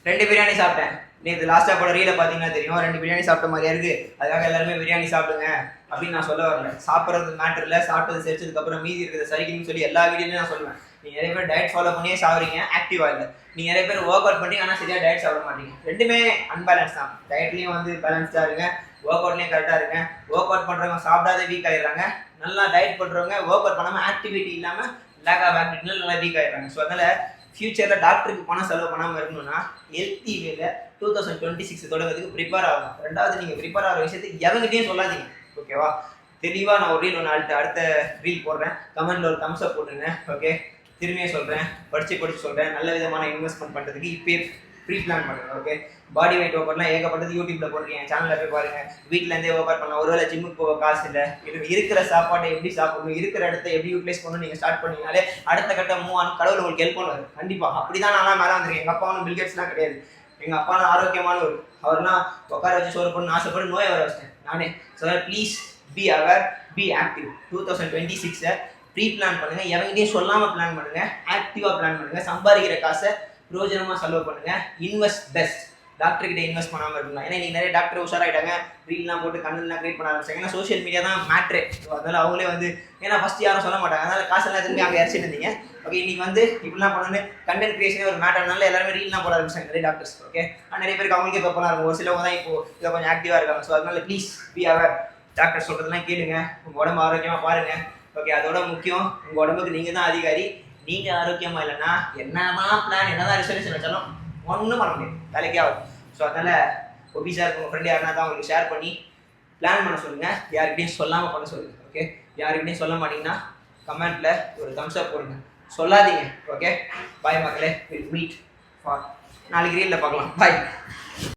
2 பிரியாணி சாப்பிட்டேன். நேற்று லாஸ்ட்டாக கூட ரீல பார்த்தீங்கன்னா தெரியும், 2 பிரியாணி சாப்பிட்ட மாதிரியா இருக்கு, அதுக்காக எல்லாருமே பிரியாணி சாப்பிடுங்க அப்படின்னு நான் சொல்ல வரல. சாப்பிட்றது மேட்டர் இல்லை, சாப்பிட்டது செரிச்சதுக்கப்புறம் மீதி இருக்கிறத சரிக்கணும்னு சொல்லி எல்லா வீடியோலையும் நான் சொல்லுவேன். நீங்கள் நிறைய பேர் டயட் ஃபாலோ பண்ணியே சாப்பிட்றீங்க, ஆக்டிவாக இல்லை. நீங்கள் நிறைய பேர் ஒர்க் அவுட் பண்ணி ஆனால் சரியாக டயட் சாப்பிட மாட்டீங்க. ரெண்டுமே அன்பேலன்ஸ் தான். டயட்லேயும் வந்து பேலன்ஸ்டாக இருங்க, ஒர்க் அவுட்லேயும் கரெக்டாக இருங்க. ஒர்க் அவுட் பண்ணுறவங்க சாப்பிடாத வீக் ஆகிடுறாங்க, நல்லா டயட் பண்ணுறவங்க ஒர்க் அவுட் பண்ணாமல் ஆக்டிவிட்டி இல்லாமல் லேக் ஆஃப் ஆக்டிவிட்டினால நல்லா வீக் ஆகிடுறாங்க. ஸோ அதனால் ஃபியூச்சரில் டாக்டருக்கு பணம் செலவு பண்ணாமல் இருக்கணும்னா ஹெல்த்தி வேல 2026 தொடங்கிறதுக்கு ப்ரிப்பேர் ஆகும். ரெண்டாவது, நீங்கள் ப்ரிப்பேர் ஆகிற விஷயத்துக்கு எவங்கிட்டையும் சொல்லாதீங்க, ஓகேவா? தெளிவாக நான் ஒரு ரீல் ஒன்று அடுத்த ரீல் போடுறேன், கமெண்ட்டில் ஒரு தம்ஸ் அப் போட்டுருங்க, ஓகே? திரும்பியே சொல்கிறேன், படித்து சொல்கிறேன், நல்ல விதமான இன்வெஸ்ட்மெண்ட் பண்ணுறதுக்கு இப்போயே ப்ரீ பிளான் பண்ணுங்க, ஓகே? பாடி வெயிட் ஒர்க் அவுட்லாம் ஏகப்பட்டது யூடியூப்பில் போட்டிருக்கேன், சேனலில் போய் பாருங்கள். வீட்டிலேருந்தே ஒர்க் அவுட் பண்ணலாம். ஒருவேளை ஜிம்முக்கு போக காசு இல்லை, இருக்கிற சாப்பாட்டை எப்படி சாப்பிடணும், இருக்கிற இடத்த எப்படி யூட்டிலைஸ் பண்ணணும் நீங்கள் ஸ்டார்ட் பண்ணிங்கனாலே அடுத்த கட்ட மூவ் ஆன கடவுள் உங்களுக்கு ஹெல்ப் பண்ணுவார். கண்டிப்பாக அப்படி தான் நான்லாம் மேலே வந்திருக்கேன். எங்கள் அப்பா ஒன்றும் பில்கேட்ஸ்லாம் கிடையாது. எங்கள் அப்பா ஆரோக்கியமானவர். அவர்லாம் உட்கார வச்சு சோறு பண்ணு ஆசைப்பட்டு நோயை வர வச்சிட்டேன் நானே. So please be aware, be active. 2026 pre plan பண்ணுங்க, எவங்கிட்டையும் சொல்லாமல் பிளான் பண்ணுங்க, ஆக்டிவாக பிளான் பண்ணுங்க. சம்பாதிக்கிற காசை பிரயோஜனமாக செலவு பண்ணுங்க. Invest best. டாக்டர்கிட்ட இன்வெஸ்ட் பண்ணாமல் இருக்கலாம். ஏன்னா நீங்கள் நிறைய டாக்டர் உஷாராயிட்டாங்க, ரீல்லாம் போட்டு கண்டென்ட்லாம் கிரியேட் பண்ண ஆரம்பிச்சாங்க. ஏன்னா சோஷியல் மீடியா தான் மேட்ரே. ஸோ அதனால அவங்களே வந்து, ஏன்னா ஃபஸ்ட் யாரும் சொல்ல மாட்டாங்க, அதனால காசெல்லாம் திரும்பி அங்கே இறச்சிட்டு இருந்தீங்க. ஓகே, இன்னைக்கு வந்து இப்படிலாம் பண்ணணும், கண்டென்ட் கிரியேஷனே ஒரு மேட்டர்னால எல்லாருமே ரீல்லாம் போட ஆரம்பிச்சாங்க நிறைய டாக்டர்ஸ், ஓகே? ஆனால் நிறைய பேருக்கு அவங்களுக்கே தப்பெல்லாம் இருக்கும். ஒரு சிலவங்க தான் இப்போ இதை கொஞ்சம் ஆக்டிவாக இருக்காங்க. ஸோ அதனால ப்ளீஸ் பி அவர். டாக்டர் சொல்கிறதுலாம் கேளுங்க, உங்கள் உடம்பு ஆரோக்கியமாக பாருங்கள், ஓகே? அதோட முக்கியம், உங்கள் உடம்புக்கு நீங்கள் தான் அதிகாரி. நீங்கள் ஆரோக்கியமாக இல்லைன்னா என்னதான் பிளான், என்னதான் ரெசல்யூஷன் வச்சாலும் ஒன்றும் பண்ண முடியாது, தலைக்கே ஆகும். ஸோ அதனால் ஒபிஸாக இருக்கும் உங்கள் ஃப்ரெண்டு யாருனா தான் உங்களுக்கு ஷேர் பண்ணி பிளான் பண்ண சொல்லுங்கள். யாருக்கிட்டையும் சொல்லாமல் பண்ண சொல்லுங்கள், ஓகே? யாருக்கிட்டையும் சொல்ல மாட்டிங்கன்னா கமெண்ட்டில் ஒரு தம்ஸ் அப் போடுங்க, சொல்லாதீங்க, ஓகே? பாய் மக்களே, வில் மீட் ஃபார் நாளைக்கு ரீலில் பார்க்கலாம். பாய்.